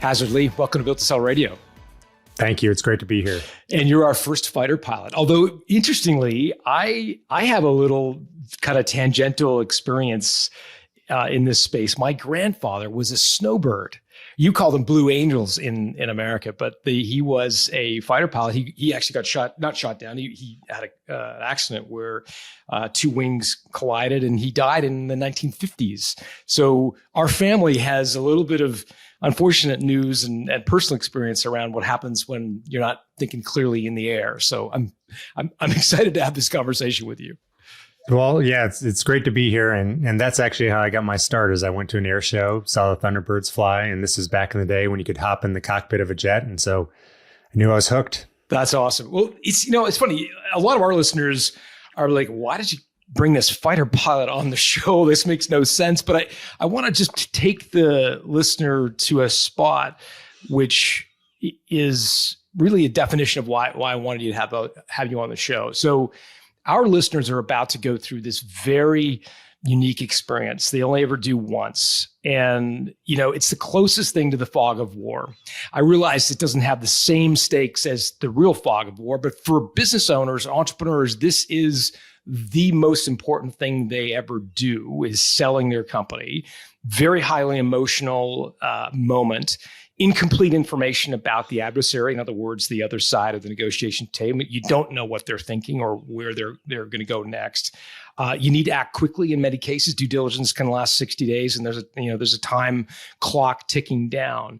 Hasard Lee, welcome to Built to Sell Radio. Thank you. It's great to be here. And you're our first fighter pilot. Although, interestingly, I have a little kind of tangential experience in this space. My grandfather was a snowbird. You call them Blue Angels in America, but he was a fighter pilot. He actually got not shot down. He had an accident where two wings collided and he died in the 1950s. So our family has a little bit of unfortunate news and personal experience around what happens when you're not thinking clearly in the air. So I'm excited to have this conversation with you. Well, yeah, it's great to be here. And that's actually how I got my start. Is I went to an air show, saw the Thunderbirds fly. And this is back in the day when you could hop in the cockpit of a jet. And so I knew I was hooked. That's awesome. Well, it's funny. A lot of our listeners are like, why did you bring this fighter pilot on the show? This makes no sense. But I want to just take the listener to a spot, which is really a definition of why I wanted you to have you on the show. So our listeners are about to go through this very unique experience they only ever do once. And, it's the closest thing to the fog of war. I realize it doesn't have the same stakes as the real fog of war, but for business owners, entrepreneurs, this is the most important thing they ever do, is selling their company. Very highly emotional moment. Incomplete information about the adversary. In other words, the other side of the negotiation table. You don't know what they're thinking or where they're going to go next. You need to act quickly in many cases. Due diligence can last 60 days, and there's a time clock ticking down.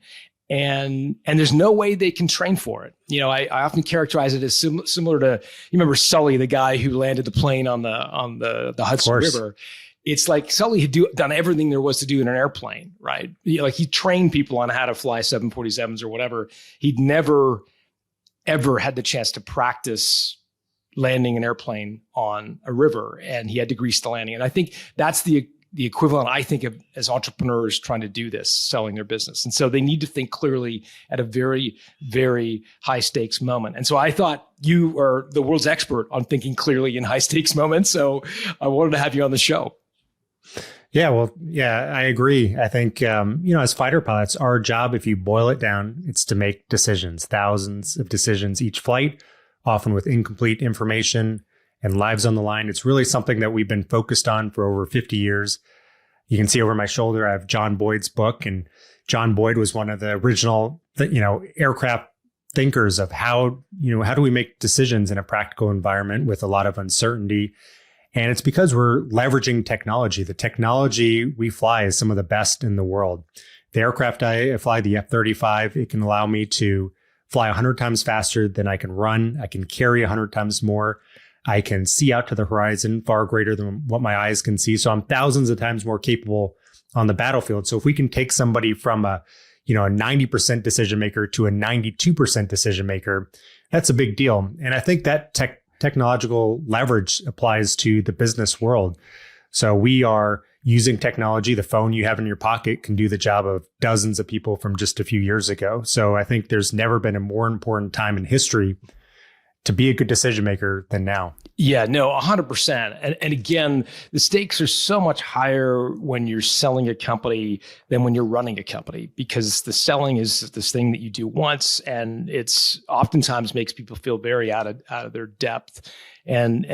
And there's no way they can train for it. I often characterize it as similar to, you remember Sully, the guy who landed the plane on the Hudson River. It's like Sully had done everything there was to do in an airplane, right? He trained people on how to fly 747s or whatever. He'd never, ever had the chance to practice landing an airplane on a river, and he had to grease the landing. And I think that's the equivalent, I think, of as entrepreneurs trying to do this, selling their business. And so they need to think clearly at a very, very high stakes moment. And so I thought you are the world's expert on thinking clearly in high stakes moments. So I wanted to have you on the show. Yeah, I agree. I think, as fighter pilots, our job, if you boil it down, it's to make decisions, thousands of decisions each flight, often with incomplete information and lives on the line. It's really something that we've been focused on for over 50 years. You can see over my shoulder, I have John Boyd's book, and John Boyd was one of the original, aircraft thinkers of how do we make decisions in a practical environment with a lot of uncertainty. And it's because we're leveraging technology. The technology we fly is some of the best in the world. The aircraft I fly, the F-35, it can allow me to fly 100 times faster than I can run. I can carry 100 times more. I can see out to the horizon far greater than what my eyes can see. So I'm thousands of times more capable on the battlefield. So if we can take somebody from a 90% decision maker to a 92% decision maker, that's a big deal. And I think that technological leverage applies to the business world. So we are using technology. The phone you have in your pocket can do the job of dozens of people from just a few years ago. So I think there's never been a more important time in history to be a good decision maker than now. Yeah, no, 100%. And again, the stakes are so much higher when you're selling a company than when you're running a company, because the selling is this thing that you do once, and it's oftentimes makes people feel very out of their depth and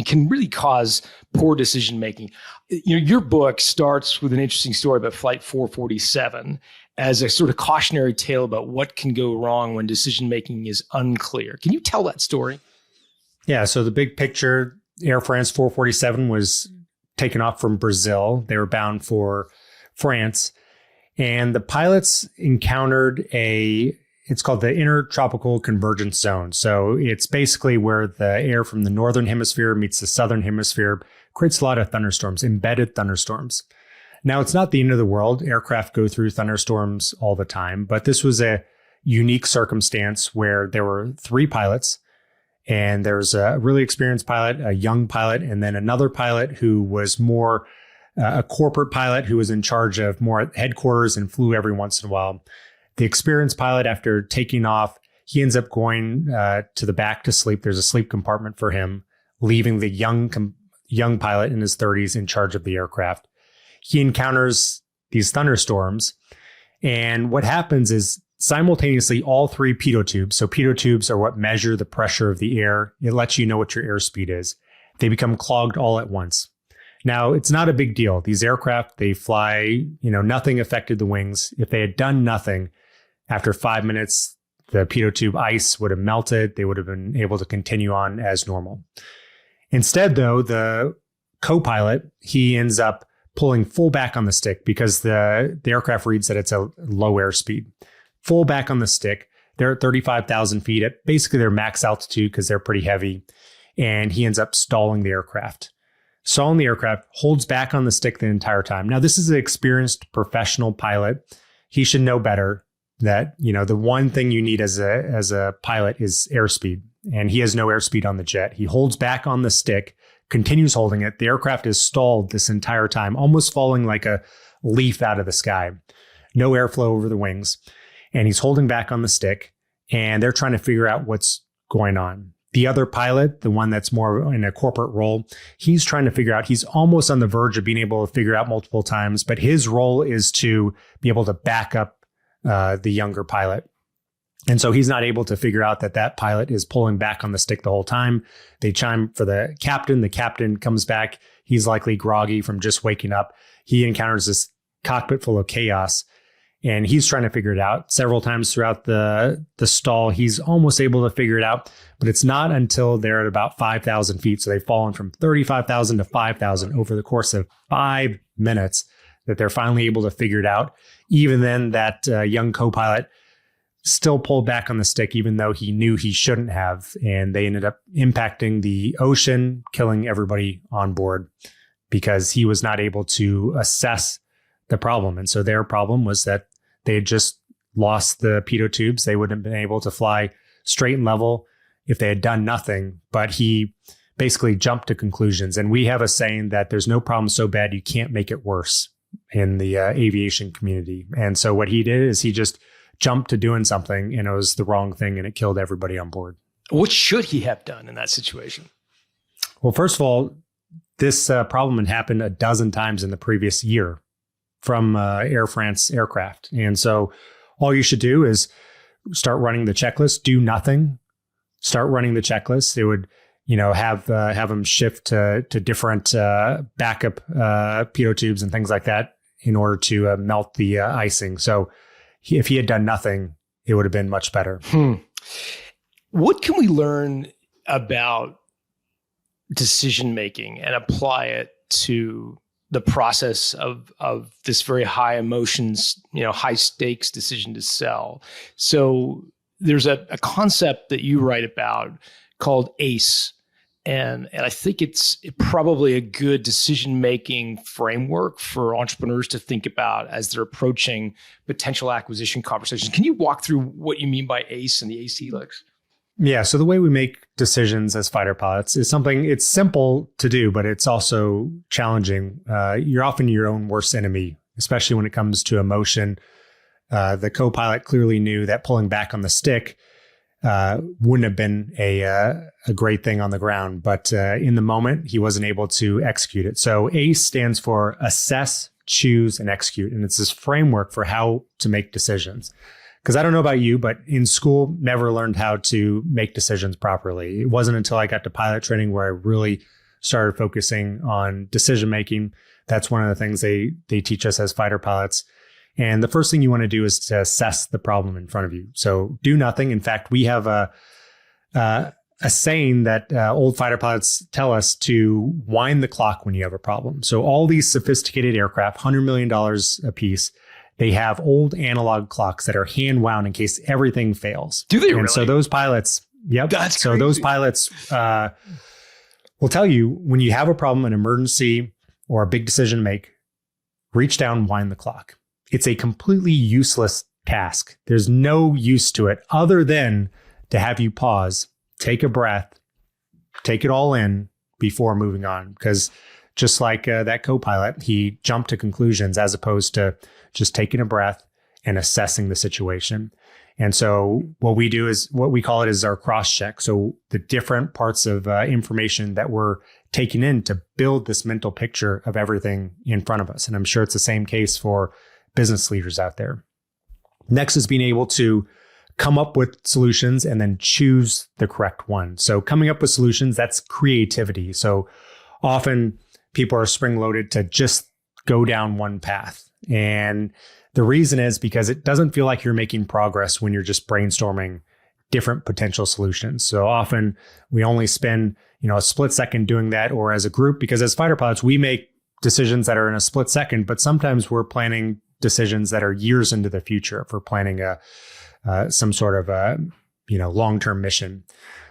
can really cause poor decision making. Your book starts with an interesting story about Flight 447 as a sort of cautionary tale about what can go wrong when decision making is unclear. Can you tell that story? Yeah. So the big picture, Air France 447 was taken off from Brazil. They were bound for France. And the pilots encountered it's called the Intertropical Convergence Zone. So it's basically where the air from the northern hemisphere meets the southern hemisphere, creates a lot of thunderstorms, embedded thunderstorms. Now, it's not the end of the world. Aircraft go through thunderstorms all the time, but this was a unique circumstance where there were three pilots, and there's a really experienced pilot, a young pilot, and then another pilot who was more a corporate pilot who was in charge of more at headquarters and flew every once in a while. The experienced pilot, after taking off, he ends up going to the back to sleep. There's a sleep compartment for him, leaving the young pilot in his 30s in charge of the aircraft. He encounters these thunderstorms, And what happens is simultaneously all three pitot tubes, so pitot tubes are what measure the pressure of the air. It lets you know what your airspeed is. They become clogged all at once. Now, it's not a big deal. These aircraft, they fly, nothing affected the wings. If they had done nothing, after 5 minutes, the pitot tube ice would have melted. They would have been able to continue on as normal. Instead, though, the co-pilot, he ends up pulling full back on the stick because the aircraft reads that it's a low airspeed. Full back on the stick. They're at 35,000 feet at basically their max altitude because they're pretty heavy. And he ends up stalling the aircraft. Stalling the aircraft, holds back on the stick the entire time. Now, this is an experienced professional pilot. He should know better that, the one thing you need as a pilot is airspeed. And he has no airspeed on the jet. He holds back on the stick, continues holding it. The aircraft is stalled this entire time, almost falling like a leaf out of the sky. No airflow over the wings. And he's holding back on the stick. And they're trying to figure out what's going on. The other pilot, the one that's more in a corporate role, he's trying to figure out, he's almost on the verge of being able to figure out multiple times, but his role is to be able to back up the younger pilot. And so he's not able to figure out that pilot is pulling back on the stick the whole time. They chime for the captain. The captain comes back. He's likely groggy from just waking up. He encounters this cockpit full of chaos. And he's trying to figure it out. Several times throughout the stall, he's almost able to figure it out, but it's not until they're at about 5,000 feet. So they've fallen from 35,000 to 5,000 over the course of 5 minutes that they're finally able to figure it out. Even then, that young co-pilot still pulled back on the stick, even though he knew he shouldn't have. And they ended up impacting the ocean, killing everybody on board because he was not able to assess the problem. And so their problem was that they had just lost the pitot tubes. They wouldn't have been able to fly straight and level if they had done nothing. But he basically jumped to conclusions. And we have a saying that there's no problem so bad you can't make it worse in the aviation community. And so what he did is he just jumped to doing something, and it was the wrong thing, and it killed everybody on board. What should he have done in that situation? Well, first of all, this problem had happened a dozen times in the previous year from Air France aircraft. And so all you should do is start running the checklist, do nothing, start running the checklist. It would, have them shift to different backup pitot tubes and things like that in order to melt the icing. So if he had done nothing, it would have been much better. What can we learn about decision-making and apply it to the process of this very high emotions, high stakes decision to sell? So there's a concept that you write about called ACE. And I think it's probably a good decision-making framework for entrepreneurs to think about as they're approaching potential acquisition conversations. Can you walk through what you mean by ACE and the ACE helix? Yeah. So the way we make decisions as fighter pilots is something, it's simple to do, but it's also challenging. You're often your own worst enemy, especially when it comes to emotion. The co-pilot clearly knew that pulling back on the stick wouldn't have been a great thing on the ground, but in the moment, he wasn't able to execute it. So ACE stands for assess, choose, and execute. And it's this framework for how to make decisions. Because I don't know about you, but in school, never learned how to make decisions properly. It wasn't until I got to pilot training where I really started focusing on decision making. That's one of the things they teach us as fighter pilots. And the first thing you want to do is to assess the problem in front of you. So do nothing. In fact, we have a saying that old fighter pilots tell us to wind the clock when you have a problem. So all these sophisticated aircraft, $100 million a piece, they have old analog clocks that are hand wound in case everything fails. Do they and really? So those pilots, yep. That's so crazy. Those pilots will tell you when you have a problem, an emergency, or a big decision to make, reach down, wind the clock. It's a completely useless task. There's no use to it other than to have you pause, take a breath, take it all in before moving on. Because just like that co-pilot, he jumped to conclusions as opposed to just taking a breath and assessing the situation. And so what we do is what we call it is our cross check. So the different parts of information that we're taking in to build this mental picture of everything in front of us. And I'm sure it's the same case for business leaders out there. Next is being able to come up with solutions and then choose the correct one. So coming up with solutions, that's creativity. So often people are spring-loaded to just go down one path. And the reason is because it doesn't feel like you're making progress when you're just brainstorming different potential solutions. So often we only spend, a split second doing that, or as a group, because as fighter pilots, we make decisions that are in a split second, but sometimes we're planning decisions that are years into the future if we're planning some sort of a, long-term mission.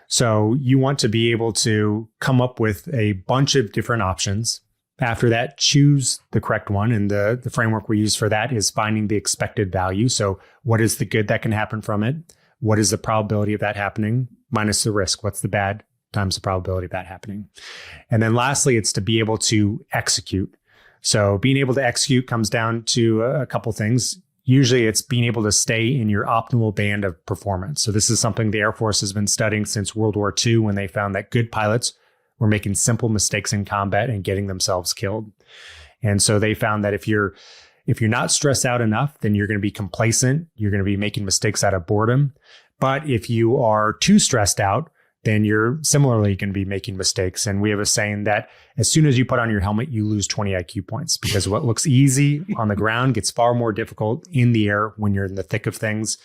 So you want to be able to come up with a bunch of different options. After that, choose the correct one. And the framework we use for that is finding the expected value. So what is the good that can happen from it? What is the probability of that happening minus the risk? What's the bad times the probability of that happening? And then lastly, it's to be able to execute. So being able to execute comes down to a couple things. Usually it's being able to stay in your optimal band of performance. So this is something the Air Force has been studying since World War II, when they found that good pilots were making simple mistakes in combat and getting themselves killed. And so they found that if you're not stressed out enough, then you're going to be complacent. You're going to be making mistakes out of boredom. But if you are too stressed out, then you're similarly going to be making mistakes. And we have a saying that as soon as you put on your helmet, you lose 20 IQ points, because what looks easy on the ground gets far more difficult in the air when you're in the thick of things.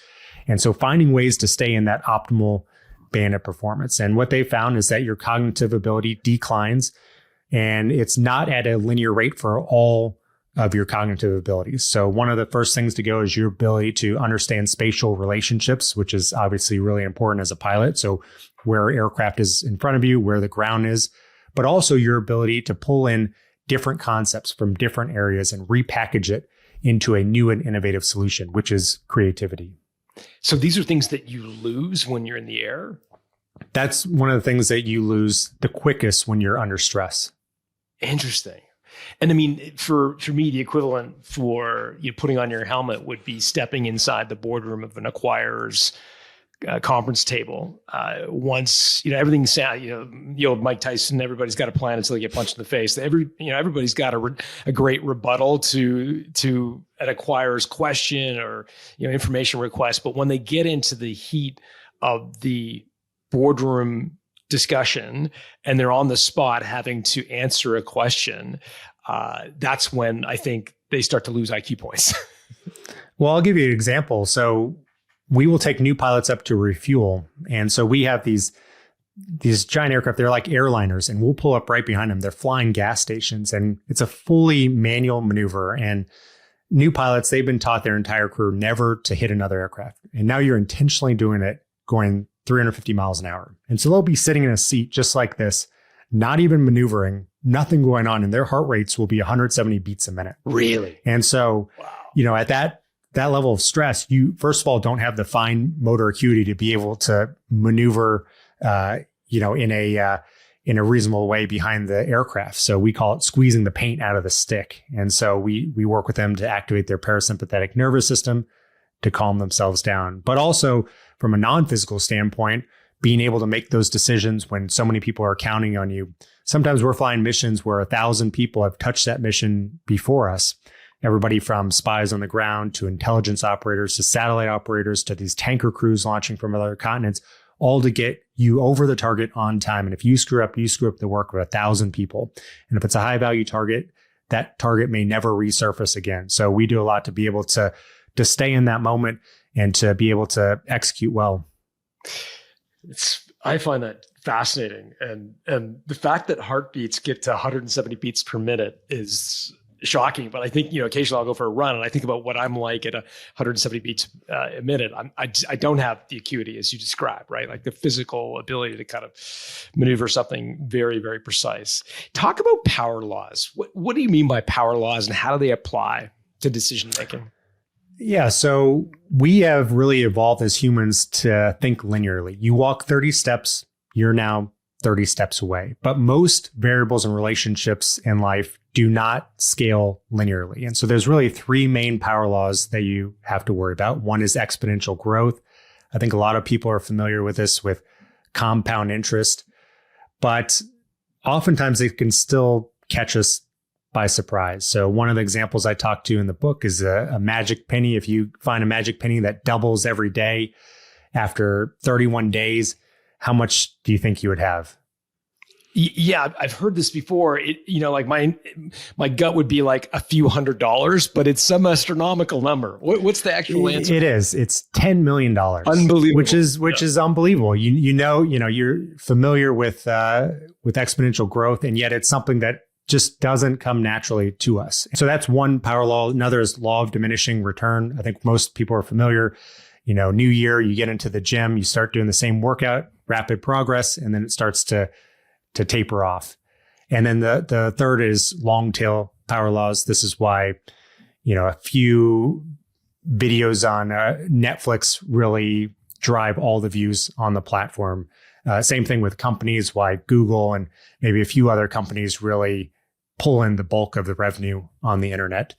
And so finding ways to stay in that optimal band of performance. And what they found is that your cognitive ability declines, and it's not at a linear rate for all of your cognitive abilities. So one of the first things to go is your ability to understand spatial relationships, which is obviously really important as a pilot. So where aircraft is in front of you, where the ground is, but also your ability to pull in different concepts from different areas and repackage it into a new and innovative solution, which is creativity. So these are things that you lose when you're in the air? That's one of the things that you lose the quickest when you're under stress. Interesting. And I mean, for me, the equivalent for putting on your helmet would be stepping inside the boardroom of an acquirer's conference table. Once everything's the old Mike Tyson, everybody's got a plan until they get punched in the face. Everybody's got a great rebuttal to an acquirer's question or information request. But when they get into the heat of the boardroom discussion and they're on the spot having to answer a question, that's when I think they start to lose IQ points. Well, I'll give you an example. So we will take new pilots up to refuel. And so we have these giant aircraft, they're like airliners, and we'll pull up right behind them. They're flying gas stations, and it's a fully manual maneuver. And new pilots, they've been taught their entire career never to hit another aircraft. And now you're intentionally doing it, going 350 miles an hour. And so they'll be sitting in a seat just like this, not even maneuvering, nothing going on, and their heart rates will be 170 beats a minute. Really? And so, wow. At that level of stress, you first of all don't have the fine motor acuity to be able to maneuver, in a reasonable way behind the aircraft. So we call it squeezing the paint out of the stick. And so we work with them to activate their parasympathetic nervous system to calm themselves down. But also from a non-physical standpoint, being able to make those decisions when so many people are counting on you. Sometimes we're flying missions where 1,000 people have touched that mission before us. Everybody from spies on the ground to intelligence operators to satellite operators to these tanker crews launching from other continents, all to get you over the target on time. And if you screw up the work of 1,000 people. And if it's a high value target, that target may never resurface again. So we do a lot to be able to stay in that moment and to be able to execute well. I find that fascinating. And the fact that heartbeats get to 170 beats per minute is shocking. But I think, occasionally I'll go for a run and I think about what I'm like at 170 beats a minute. I don't have the acuity as you describe, right? Like the physical ability to kind of maneuver something very, very precise. Talk about power laws. What do you mean by power laws and how do they apply to decision making? Yeah, so we have really evolved as humans to think linearly. You walk 30 steps, you're now 30 steps away. But most variables and relationships in life do not scale linearly. And so there's really three main power laws that you have to worry about. One is exponential growth. I think a lot of people are familiar with this with compound interest, but oftentimes it can still catch us by surprise. So one of the examples I talked to in the book is a magic penny. If you find a magic penny that doubles every day after 31 days, how much do you think you would have? Yeah, I've heard this before. Like my gut would be like a few $100s, but it's some astronomical number. What's the actual answer? It is. It's $10 million. Unbelievable. Which is unbelievable. You're familiar with exponential growth, and yet it's something that just doesn't come naturally to us. So that's one power law. Another is law of diminishing return. I think most people are familiar. New year, you get into the gym, you start doing the same workout, rapid progress, and then it starts to taper off. And then the third is long tail power laws. This is why, a few videos on Netflix really drive all the views on the platform. Same thing with companies, why Google and maybe a few other companies really pull in the bulk of the revenue on the internet.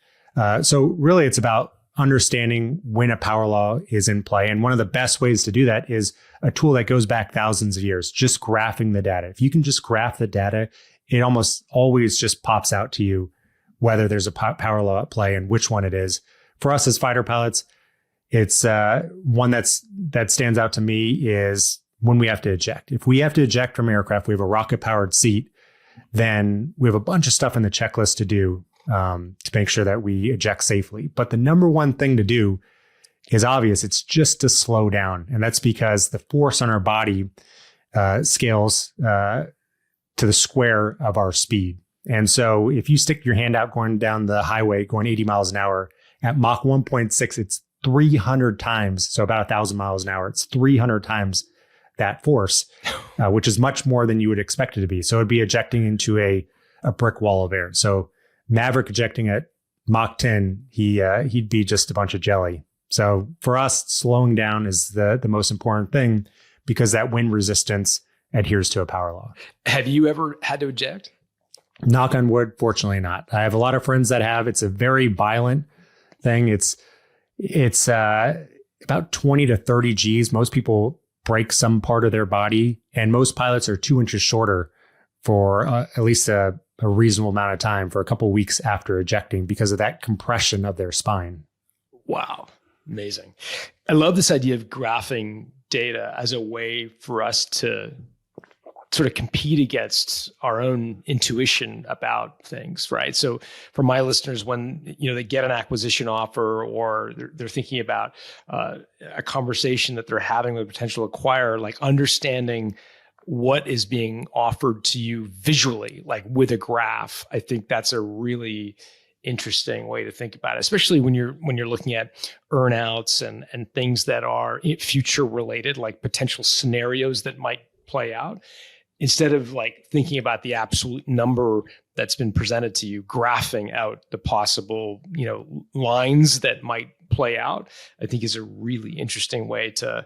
So really it's about understanding when a power law is in play. And one of the best ways to do that is a tool that goes back thousands of years, just graphing the data. If you can just graph the data, it almost always just pops out to you whether there's a power law at play and which one it is. For us as fighter pilots, it's one that stands out to me is when we have to eject. If we have to eject from aircraft, we have a rocket-powered seat, then we have a bunch of stuff in the checklist to do to make sure that we eject safely. But the number one thing to do is obvious. It's just to slow down. And that's because the force on our body scales to the square of our speed. And so if you stick your hand out going down the highway, going 80 miles an hour at Mach 1.6, it's 300 times. So about 1,000 miles an hour. It's 300 times that force, which is much more than you would expect it to be. So it'd be ejecting into a brick wall of air. So Maverick ejecting at Mach 10, he'd be just a bunch of jelly. So for us, slowing down is the most important thing because that wind resistance adheres to a power law. Have you ever had to eject? Knock on wood, fortunately not. I have a lot of friends that have. It's a very violent thing. It's about 20 to 30 Gs. Most people break some part of their body, and most pilots are 2 inches shorter for at least a reasonable amount of time, for a couple of weeks after ejecting, because of that compression of their spine. Wow. Amazing. I love this idea of graphing data as a way for us to sort of compete against our own intuition about things, right? So for my listeners, when they get an acquisition offer or they're thinking about a conversation that they're having with a potential acquirer, like understanding what is being offered to you visually, like with a graph, I think that's a really interesting way to think about it, especially when you're looking at earnouts and things that are future related, like potential scenarios that might play out. Instead of like thinking about the absolute number that's been presented to you, graphing out the possible, lines that might play out, I think is a really interesting way to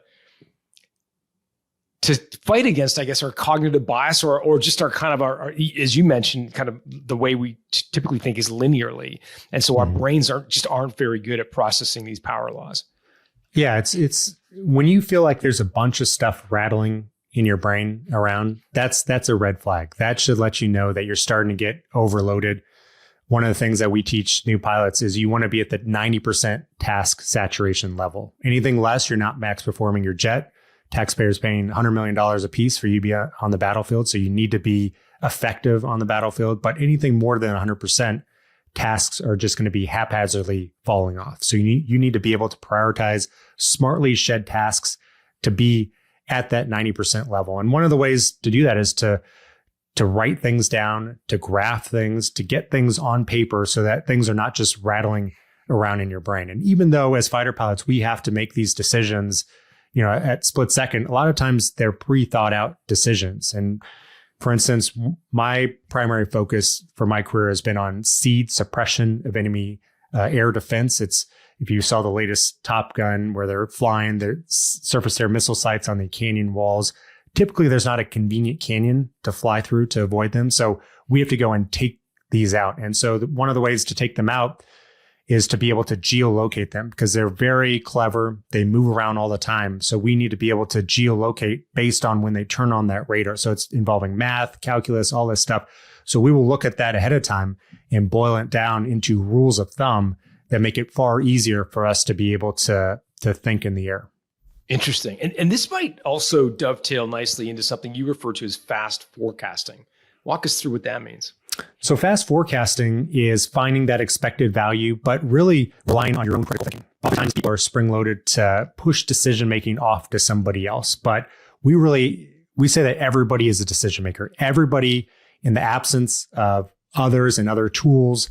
fight against, I guess, our cognitive bias or just our kind of our, as you mentioned, kind of the way we typically think is linearly. And so our brains aren't very good at processing these power laws. Yeah. It's when you feel like there's a bunch of stuff rattling in your brain around, that's a red flag. That should let you know that you're starting to get overloaded. One of the things that we teach new pilots is you want to be at the 90% task saturation level. Anything less, you're not max performing your jet. Taxpayers paying $100 million a piece for you to be on the battlefield. So you need to be effective on the battlefield. But anything more than 100%, tasks are just going to be haphazardly falling off. So you need to be able to prioritize, smartly shed tasks to be at that 90% level. And one of the ways to do that is to write things down, to graph things, to get things on paper so that things are not just rattling around in your brain. And even though as fighter pilots, we have to make these decisions, at split second, a lot of times they're pre-thought out decisions. And for instance, my primary focus for my career has been on seed suppression of enemy air defense. It's, if you saw the latest Top Gun where they're flying the surface air missile sites on the canyon walls, typically there's not a convenient canyon to fly through to avoid them. So we have to go and take these out. And so one of the ways to take them out is to be able to geolocate them because they're very clever. They move around all the time. So we need to be able to geolocate based on when they turn on that radar. So it's involving math, calculus, all this stuff. So we will look at that ahead of time and boil it down into rules of thumb that make it far easier for us to be able to think in the air. Interesting. And this might also dovetail nicely into something you refer to as fast forecasting. Walk us through what that means. So fast forecasting is finding that expected value, but really relying on your own critical thinking. Oftentimes people are spring-loaded to push decision-making off to somebody else, but we say that everybody is a decision maker. Everybody, in the absence of others and other tools,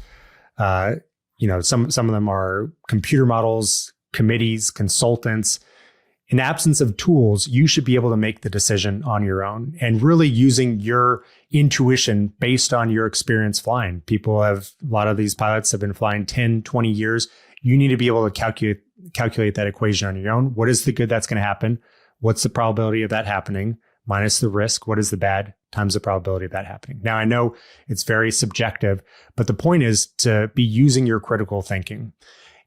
some of them are computer models, committees, consultants. In absence of tools, you should be able to make the decision on your own and really using your intuition based on your experience flying. A lot of these pilots have been flying 10, 20 years. You need to be able to calculate that equation on your own. What is the good that's going to happen? What's the probability of that happening? Minus the risk. What is the bad times the probability of that happening? Now, I know it's very subjective, but the point is to be using your critical thinking.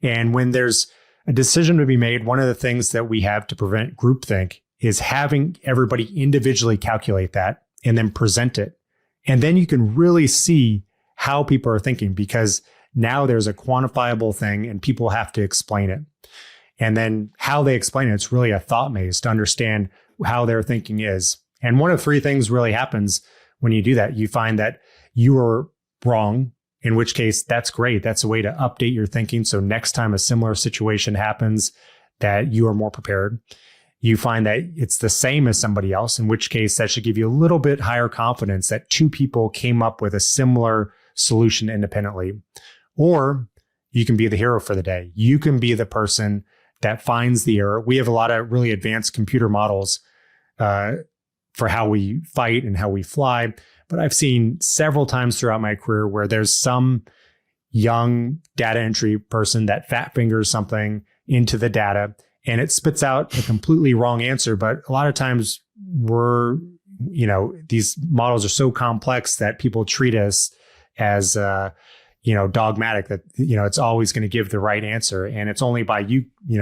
And when there's a decision to be made, one of the things that we have to prevent groupthink is having everybody individually calculate that and then present it. And then you can really see how people are thinking because now there's a quantifiable thing and people have to explain it. And then how they explain it, it's really a thought maze to understand how their thinking is. And one of three things really happens when you do that. You find that you are wrong, in which case that's great. That's a way to update your thinking. So next time a similar situation happens, that you are more prepared. You find that it's the same as somebody else, in which case that should give you a little bit higher confidence that two people came up with a similar solution independently. Or you can be the hero for the day. You can be the person that finds the error. We have a lot of really advanced computer models for how we fight and how we fly. But I've seen several times throughout my career where there's some young data entry person that fat fingers something into the data and it spits out a completely wrong answer. But a lot of times these models are so complex that people treat us as dogmatic that, it's always going to give the right answer. And it's only by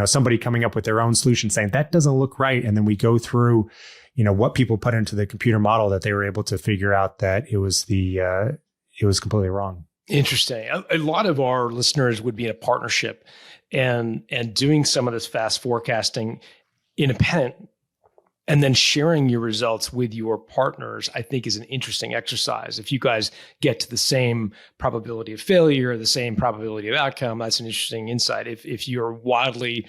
somebody coming up with their own solution saying that doesn't look right. And then we go through, what people put into the computer model that they were able to figure out that it was completely wrong. Interesting. A lot of our listeners would be in a partnership and doing some of this fast forecasting independent and then sharing your results with your partners, I think is an interesting exercise. If you guys get to the same probability of failure, the same probability of outcome, that's an interesting insight. If you're wildly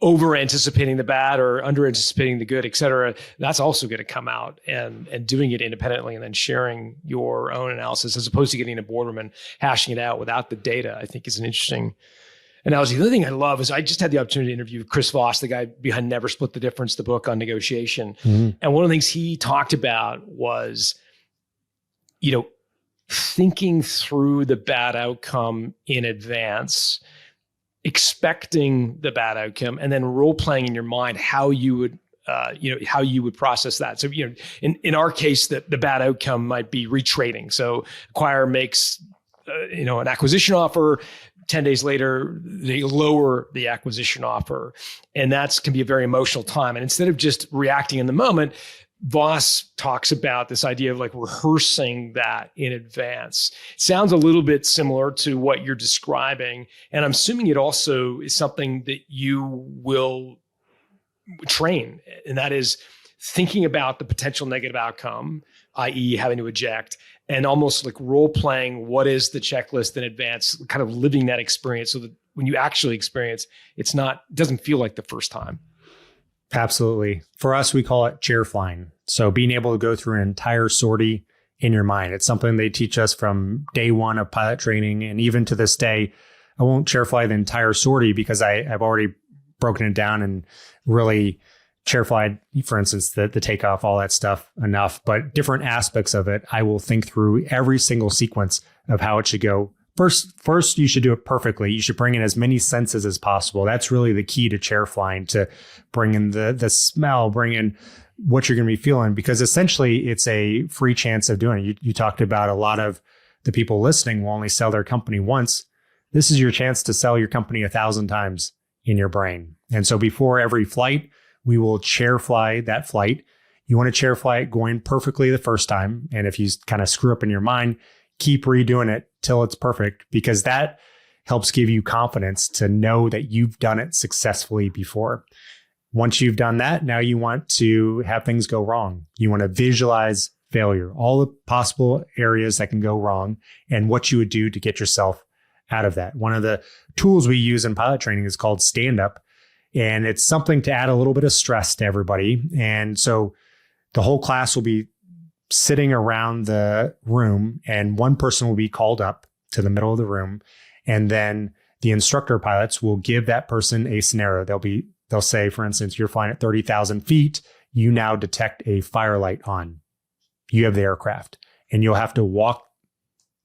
over anticipating the bad or under anticipating the good, et cetera, that's also going to come out and doing it independently and then sharing your own analysis as opposed to getting in a boardroom and hashing it out without the data, I think is an interesting analogy. The other thing I love is I just had the opportunity to interview Chris Voss, the guy behind Never Split the Difference, the book on negotiation. Mm-hmm. And one of the things he talked about was, thinking through the bad outcome in advance, expecting the bad outcome, and then role playing in your mind how you would process that. So, in our case, the bad outcome might be retrading. So acquirer makes, an acquisition offer. 10 days later, they lower the acquisition offer. And that can be a very emotional time. And instead of just reacting in the moment, Voss talks about this idea of like rehearsing that in advance. It sounds a little bit similar to what you're describing. And I'm assuming it also is something that you will train. And that is thinking about the potential negative outcome, i.e. having to eject, and almost like role playing what is the checklist in advance, kind of living that experience so that when you actually experience, it doesn't feel like the first time. Absolutely. For us, we call it chair flying. So being able to go through an entire sortie in your mind. It's something they teach us from day one of pilot training. And even to this day, I won't chair fly the entire sortie because I've already broken it down and really chair fly, for instance, the takeoff, all that stuff enough. But different aspects of it, I will think through every single sequence of how it should go. First, you should do it perfectly. You should bring in as many senses as possible. That's really the key to chair flying, to bring in the smell, bring in what you're going to be feeling, because essentially it's a free chance of doing it. You talked about a lot of the people listening will only sell their company once. this is your chance to sell your company 1,000 times in your brain. And so before every flight, we will chair fly that flight. You want to chair fly it going perfectly the first time. And if you kind of screw up in your mind, keep redoing it till it's perfect, because that helps give you confidence to know that you've done it successfully before. Once you've done that, now you want to have things go wrong. You want to visualize failure, all the possible areas that can go wrong, and what you would do to get yourself out of that. One of the tools we use in pilot training is called stand up. And it's something to add a little bit of stress to everybody. And so the whole class will be sitting around the room, and one person will be called up to the middle of the room. And then the instructor pilots will give that person a scenario. They'll say, for instance, you're flying at 30,000 feet. You now detect a firelight on. You have the aircraft, and you'll have to walk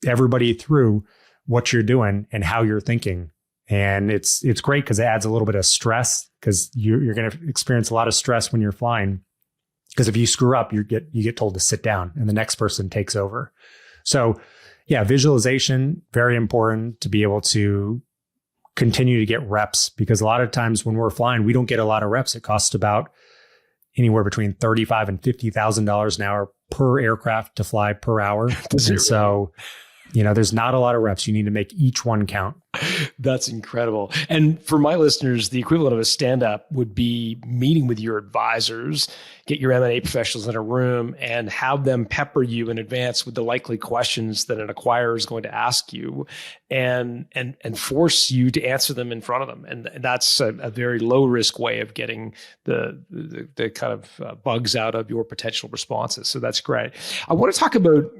everybody through what you're doing and how you're thinking. And it's great because it adds a little bit of stress, because you're going to experience a lot of stress when you're flying. Because if you screw up, you get told to sit down, and the next person takes over. So yeah, visualization, very important to be able to continue to get reps, because a lot of times when we're flying, we don't get a lot of reps. It costs about anywhere between $35,000 and $50,000 an hour per aircraft to fly per hour. And so, there's not a lot of reps. You need to make each one count. That's incredible. And for my listeners, the equivalent of a stand-up would be meeting with your advisors, get your M&A professionals in a room, and have them pepper you in advance with the likely questions that an acquirer is going to ask you, and force you to answer them in front of them. And that's a very low-risk way of getting the kind of bugs out of your potential responses. So that's great. I want to talk about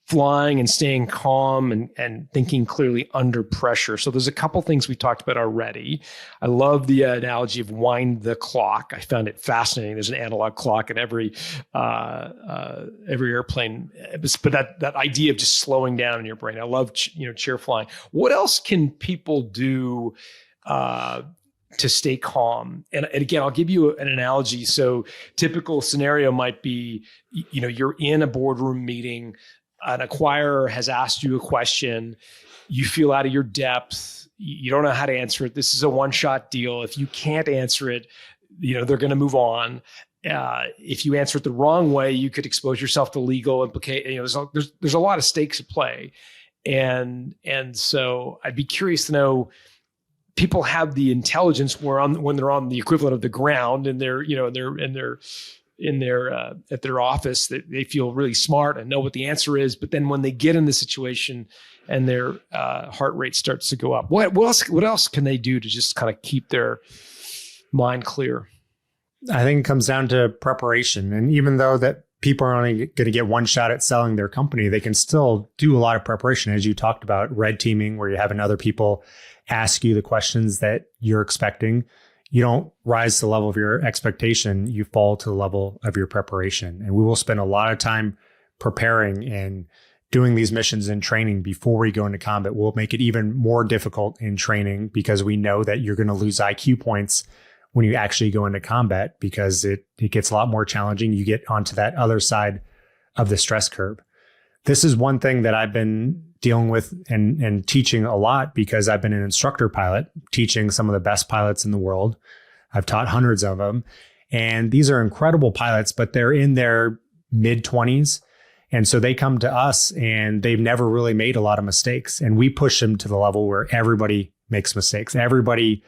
flying and staying calm and thinking clearly under pressure. So there's a couple things we talked about already. I love the analogy of wind the clock. I found it fascinating. There's an analog clock in every airplane, but that idea of just slowing down in your brain. I love chair flying. What else can people do to stay calm? And again, I'll give you an analogy. So typical scenario might be, you're in a boardroom meeting. An acquirer has asked you a question. You feel out of your depth. You don't know how to answer it. This is a one-shot deal. If you can't answer it, they're going to move on. If you answer it the wrong way, you could expose yourself to legal implications. There's a lot of stakes at play, and so I'd be curious to know. People have the intelligence when they're on the equivalent of the ground, and they're at their office, that they feel really smart and know what the answer is. But then when they get in the situation and their heart rate starts to go up, what else can they do to just kind of keep their mind clear? I think it comes down to preparation. And even though that people are only going to get one shot at selling their company, they can still do a lot of preparation. As you talked about, red teaming, where you're having other people ask you the questions that you're expecting. You don't rise to the level of your expectation, you fall to the level of your preparation. And we will spend a lot of time preparing and doing these missions and training before we go into combat. We'll make it even more difficult in training, because we know that you're going to lose IQ points when you actually go into combat, because it gets a lot more challenging. You get onto that other side of the stress curve. This is one thing that I've been dealing with and teaching a lot, because I've been an instructor pilot, teaching some of the best pilots in the world. I've taught hundreds of them. And these are incredible pilots, but they're in their mid-20s. And so they come to us and they've never really made a lot of mistakes. And we push them to the level where everybody makes mistakes. Everybody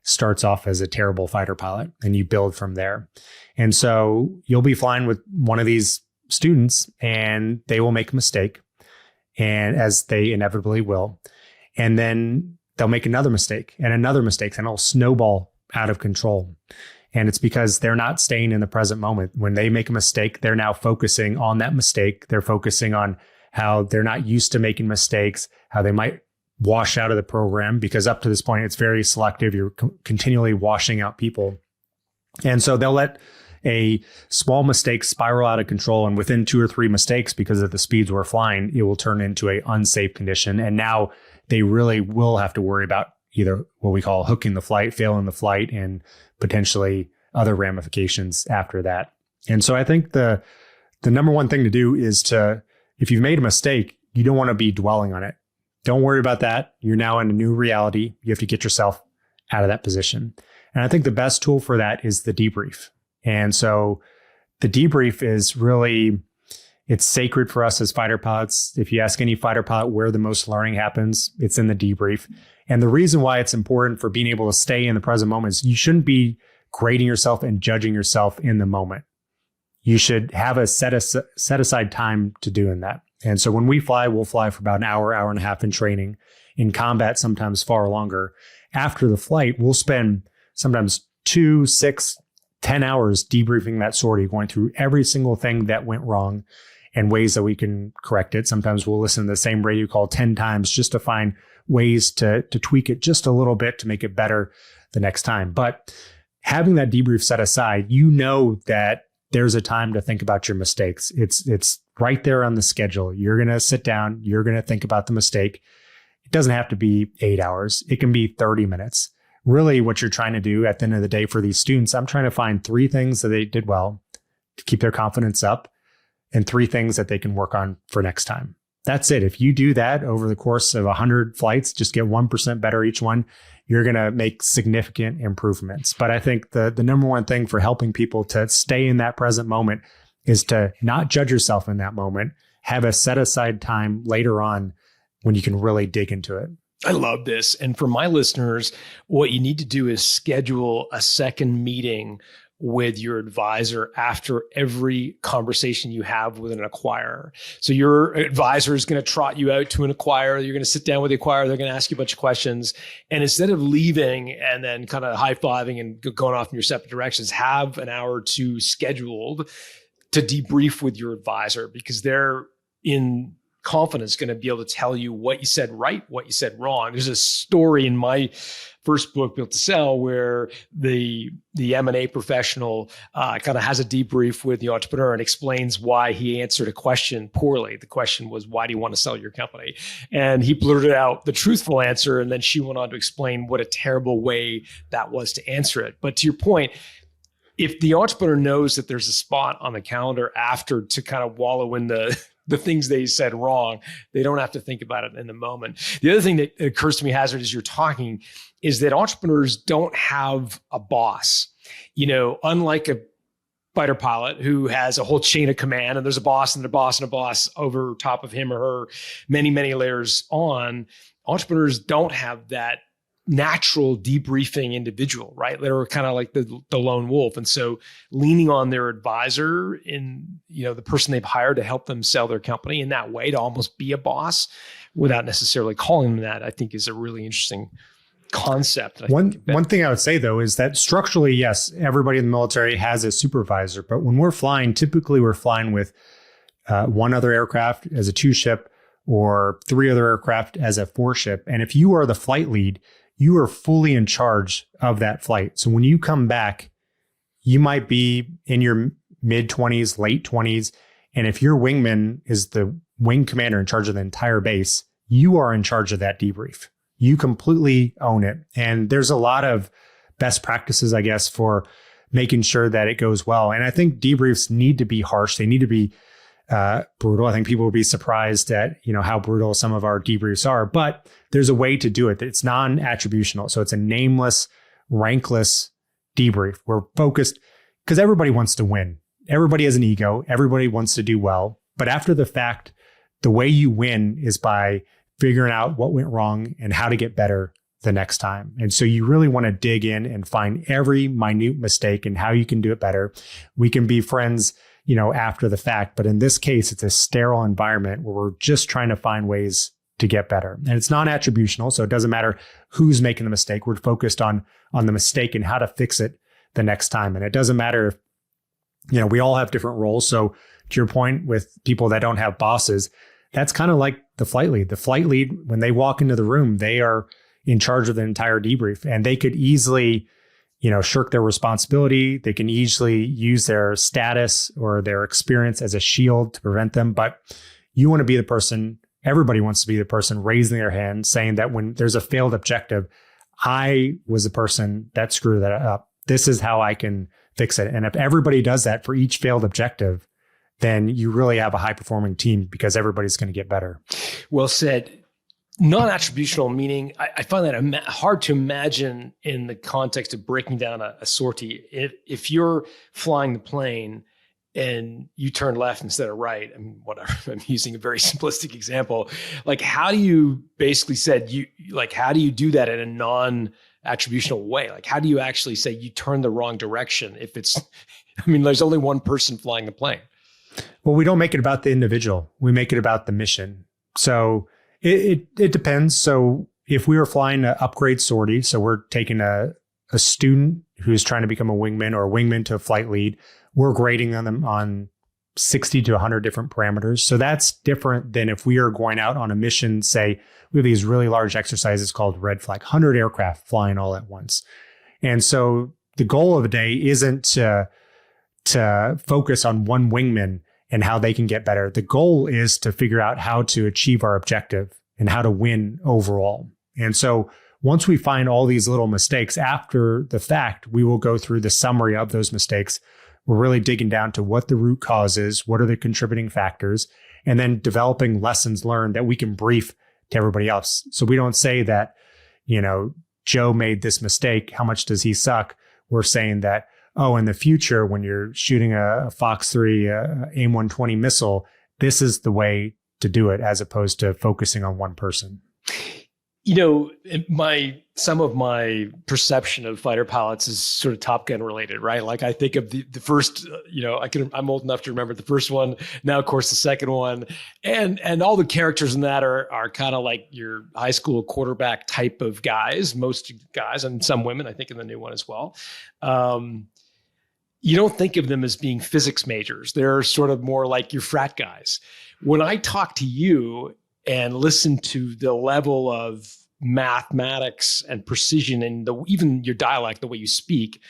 starts off as a terrible fighter pilot, and you build from there. And so you'll be flying with one of these students and they will make a mistake, and as they inevitably will. And then they'll make another mistake, and it'll snowball out of control. And it's because they're not staying in the present moment. When they make a mistake, they're now focusing on that mistake. They're focusing on how they're not used to making mistakes, how they might wash out of the program, because up to this point, it's very selective. You're continually washing out people. And so they'll let a small mistake spiral out of control. And within 2 or 3 mistakes, because of the speeds we're flying, it will turn into an unsafe condition. And now they really will have to worry about either what we call hooking the flight, failing the flight, and potentially other ramifications after that. And so I think the number one thing to do is if you've made a mistake, you don't want to be dwelling on it. Don't worry about that. You're now in a new reality. You have to get yourself out of that position. And I think the best tool for that is the debrief. And so the debrief is really, it's sacred for us as fighter pilots. If you ask any fighter pilot where the most learning happens, it's in the debrief. And the reason why it's important for being able to stay in the present moment is you shouldn't be grading yourself and judging yourself in the moment. You should have a set aside time to doing that. And so when we fly, we'll fly for about an hour, hour and a half in training. In combat, sometimes far longer. After the flight, we'll spend sometimes 2, 6, 10 hours debriefing that sortie, going through every single thing that went wrong and ways that we can correct it. Sometimes we'll listen to the same radio call 10 times just to find ways to tweak it just a little bit to make it better the next time. But having that debrief set aside, you know that there's a time to think about your mistakes. It's right there on the schedule. You're going to sit down. You're going to think about the mistake. It doesn't have to be 8 hours. It can be 30 minutes. Really what you're trying to do at the end of the day for these students, I'm trying to find 3 things that they did well to keep their confidence up and 3 things that they can work on for next time. That's it. If you do that over the course of 100 flights, just get 1% better each one, you're going to make significant improvements. But I think the number one thing for helping people to stay in that present moment is to not judge yourself in that moment. Have a set aside time later on when you can really dig into it. I love this. And for my listeners, what you need to do is schedule a second meeting with your advisor after every conversation you have with an acquirer. So your advisor is going to trot you out to an acquirer. You're going to sit down with the acquirer. They're going to ask you a bunch of questions. And instead of leaving and then kind of high-fiving and going off in your separate directions, have an hour or 2 scheduled to debrief with your advisor, because they're in confidence going to be able to tell you what you said right, what you said wrong. There's a story in my first book, Built to Sell, where the M&A professional kind of has a debrief with the entrepreneur and explains why he answered a question poorly. The question was, why do you want to sell your company? And he blurted out the truthful answer, and then she went on to explain what a terrible way that was to answer it. But to your point, if the entrepreneur knows that there's a spot on the calendar after to kind of wallow in the things they said wrong, they don't have to think about it in the moment. The other thing that occurs to me, Hasard, as you're talking, is that entrepreneurs don't have a boss. You know, unlike a fighter pilot who has a whole chain of command and there's a boss and a boss and a boss over top of him or her, many, many layers on, entrepreneurs don't have that natural debriefing individual, right? They're kind of like the lone wolf. And so leaning on their advisor in, you know, the person they've hired to help them sell their company in that way, to almost be a boss without necessarily calling them that, I think is a really interesting concept. One thing I would say though, is that structurally, yes, everybody in the military has a supervisor, but when we're flying, typically we're flying with 1 other aircraft as a 2-ship or 3 other aircraft as a 4-ship. And if you are the flight lead, you are fully in charge of that flight. So when you come back, you might be in your mid-20s, late 20s. And if your wingman is the wing commander in charge of the entire base, you are in charge of that debrief. You completely own it. And there's a lot of best practices, I guess, for making sure that it goes well. And I think debriefs need to be harsh. They need to be brutal. I think people will be surprised at, you know, how brutal some of our debriefs are, but there's a way to do it. It's non-attributional. So it's a nameless, rankless debrief. We're focused because everybody wants to win. Everybody has an ego. Everybody wants to do well. But after the fact, the way you win is by figuring out what went wrong and how to get better the next time. And so you really want to dig in and find every minute mistake and how you can do it better. We can be friends, you know, after the fact, but in this case, it's a sterile environment where we're just trying to find ways to get better. And it's non-attributional, so it doesn't matter who's making the mistake. We're focused on the mistake and how to fix it the next time. And it doesn't matter if, you know, we all have different roles. So to your point with people that don't have bosses, that's kind of like the flight lead. The flight lead, when they walk into the room, they are in charge of the entire debrief, and they could easily, you know, shirk their responsibility. They can easily use their status or their experience as a shield to prevent them. But you want to be the person, everybody wants to be the person raising their hand, saying that when there's a failed objective, I was the person that screwed that up. This is how I can fix it. And if everybody does that for each failed objective, then you really have a high performing team because everybody's going to get better. Well said. Non-attributional meaning, I find that hard to imagine in the context of breaking down a sortie. If you're flying the plane and you turn left instead of right, I mean, whatever, I'm using a very simplistic example. Like, how do you basically how do you do that in a non-attributional way? Like, how do you actually say you turn the wrong direction if there's only one person flying the plane? Well, we don't make it about the individual. We make it about the mission. So it depends. So if we were flying an upgrade sortie, so we're taking a student who's trying to become a wingman or a wingman to a flight lead, we're grading on them on 60 to 100 different parameters. So that's different than if we are going out on a mission. Say we have these really large exercises called red flag, 100 aircraft flying all at once. And so the goal of a day isn't to focus on one wingman and how they can get better. The goal is to figure out how to achieve our objective and how to win overall. And so once we find all these little mistakes after the fact, we will go through the summary of those mistakes. We're really digging down to what the root cause is, what are the contributing factors, and then developing lessons learned that we can brief to everybody else. So we don't say that, Joe made this mistake. How much does he suck? We're saying that, in the future, when you're shooting a Fox 3 AIM-120 missile, this is the way to do it, as opposed to focusing on one person. Some of my perception of fighter pilots is sort of Top Gun related, right? Like, I think of the first, I'm old enough to remember the first one. Now, of course, the second one, and all the characters in that are kind of like your high school quarterback type of guys, most guys, and some women, I think, in the new one as well. You don't think of them as being physics majors. They're sort of more like your frat guys. When I talk to you and listen to the level of mathematics and precision and even your dialect, the way you speak,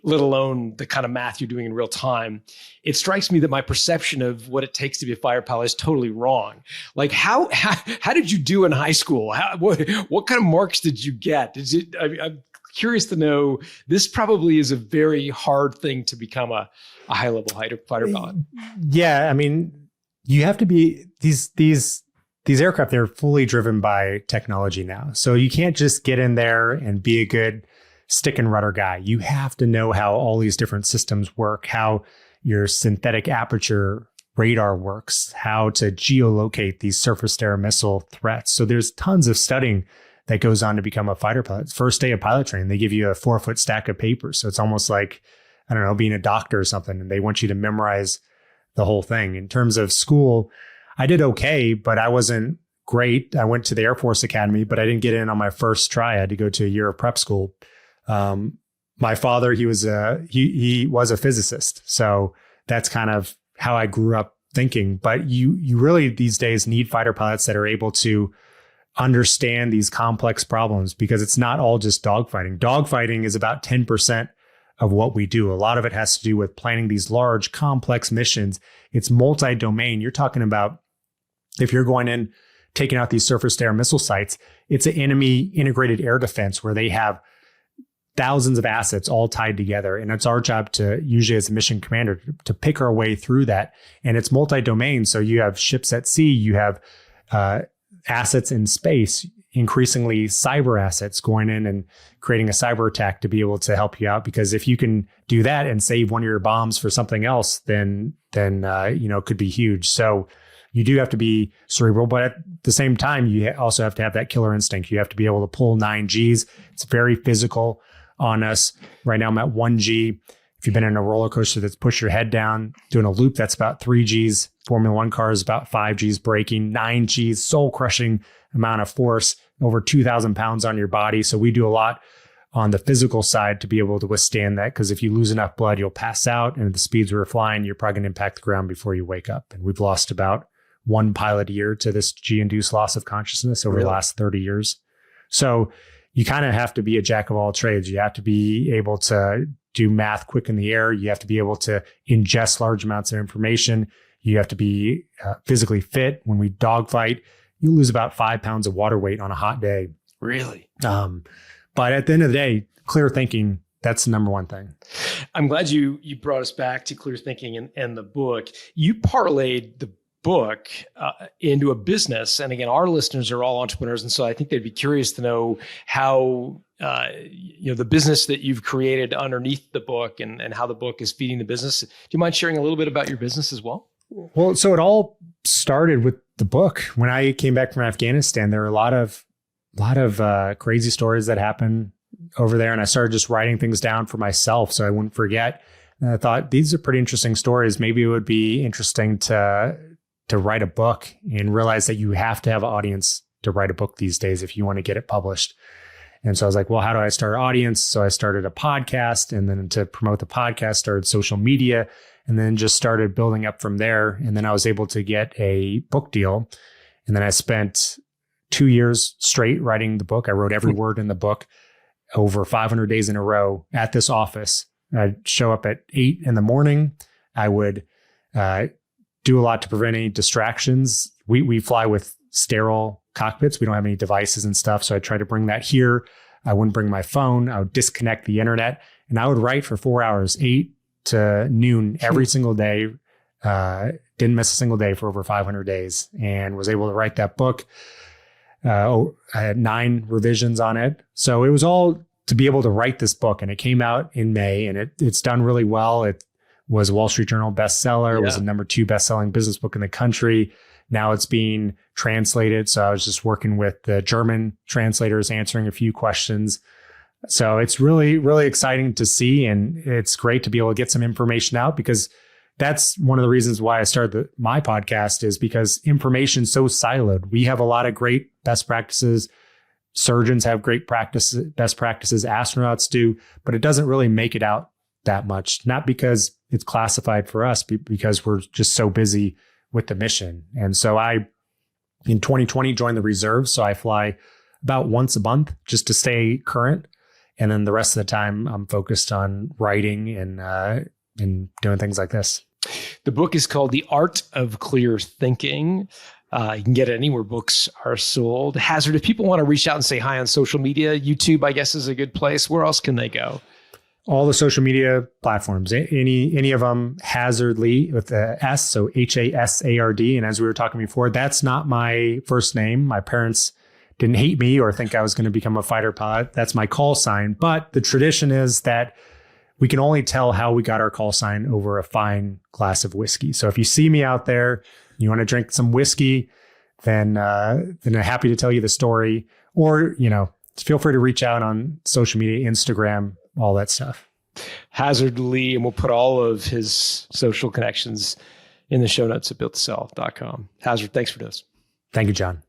let alone the kind of math you're doing in real time, it strikes me that my perception of what it takes to be a fighter pilot is totally wrong. Like, how did you do in high school? What kind of marks did you get? I'm curious to know. This probably is a very hard thing to become a high-level fighter pilot. Yeah, I mean, you have to be these aircraft. They're fully driven by technology now, so you can't just get in there and be a good stick and rudder guy. You have to know how all these different systems work, how your synthetic aperture radar works, how to geolocate these surface-to-air missile threats. So there's tons of studying that goes on to become a fighter pilot. First day of pilot training, they give you a 4-foot stack of papers. So it's almost like, I don't know, being a doctor or something, and they want you to memorize the whole thing. In terms of school, I did okay, but I wasn't great. I went to the Air Force Academy, but I didn't get in on my first try. I had to go to a year of prep school. My father, he was a physicist. So that's kind of how I grew up thinking. But you really these days need fighter pilots that are able to understand these complex problems, because it's not all just dogfighting. Dogfighting is about 10% of what we do. A lot of it has to do with planning these large, complex missions. It's multi-domain. You're talking about, if you're going in, taking out these surface-to-air missile sites, it's an enemy integrated air defense where they have thousands of assets all tied together. And it's our job to, usually as a mission commander, to pick our way through that. And it's multi-domain. So you have ships at sea, you have assets in space, increasingly cyber assets going in and creating a cyber attack to be able to help you out. Because if you can do that and save one of your bombs for something else, then it could be huge. So you do have to be cerebral, but at the same time, you also have to have that killer instinct. You have to be able to pull 9 Gs. It's very physical on us. Right now, I'm at 1 G. If you've been in a roller coaster that's pushed your head down, doing a loop, that's about 3 Gs. Formula One car is about 5 Gs braking, 9 Gs, soul crushing amount of force, over 2,000 pounds on your body. So we do a lot on the physical side to be able to withstand that. Because if you lose enough blood, you'll pass out. And at the speeds we're flying, you're probably going to impact the ground before you wake up. And we've lost about 1 pilot a year to this G-induced loss of consciousness over the last 30 years. So you kind of have to be a jack of all trades. You have to be able to do math quick in the air. You have to be able to ingest large amounts of information. You have to be physically fit. When we dogfight, you lose about 5 pounds of water weight on a hot day. Really? But at the end of the day, clear thinking, that's the number one thing. I'm glad you brought us back to clear thinking and the book. You parlayed book into a business. And again, our listeners are all entrepreneurs. And so I think they'd be curious to know how, the business that you've created underneath the book and how the book is feeding the business. Do you mind sharing a little bit about your business as well? Well, so it all started with the book. When I came back from Afghanistan, there were a lot of crazy stories that happened over there. And I started just writing things down for myself so I wouldn't forget. And I thought, these are pretty interesting stories. Maybe it would be interesting to write a book, and realize that you have to have an audience to write a book these days if you want to get it published. And so I was like, well, how do I start an audience? So I started a podcast, and then to promote the podcast, started social media, and then just started building up from there. And then I was able to get a book deal. And then I spent 2 years straight writing the book. I wrote every word in the book over 500 days in a row at this office. I'd show up at 8 a.m. I would do a lot to prevent any distractions. We fly with sterile cockpits. We don't have any devices and stuff. So I try to bring that here. I wouldn't bring my phone. I would disconnect the internet, and I would write for 4 hours, 8 to noon every single day. Didn't miss a single day for over 500 days, and was able to write that book. I had 9 revisions on it. So it was all to be able to write this book, and it came out in May, and it's done really well. It was a Wall Street Journal bestseller. It was the number 2 best-selling business book in the country. Now it's being translated. So I was just working with the German translators, answering a few questions. So it's really, really exciting to see. And it's great to be able to get some information out, because that's one of the reasons why I started my podcast, is because information's so siloed. We have a lot of great best practices. Surgeons have great best practices, astronauts do, but it doesn't really make it out that much. Not because it's classified for us, because we're just so busy with the mission. And so I, in 2020, joined the reserve. So I fly about once a month just to stay current. And then the rest of the time I'm focused on writing and doing things like this. The book is called The Art of Clear Thinking. You can get it anywhere books are sold. Hasard, if people want to reach out and say hi on social media, YouTube, I guess, is a good place. Where else can they go? All the social media platforms, any of them, Hasard Lee with the S, so Hasard. And as we were talking before, that's not my first name. My parents didn't hate me or think I was going to become a fighter pilot. That's my call sign. But the tradition is that we can only tell how we got our call sign over a fine glass of whiskey. So if you see me out there, you want to drink some whiskey, then I'm happy to tell you the story. Or, feel free to reach out on social media, Instagram, all that stuff. Hasard Lee, and we'll put all of his social connections in the show notes at builttosell.com. Hasard, thanks for this. Thank you, John.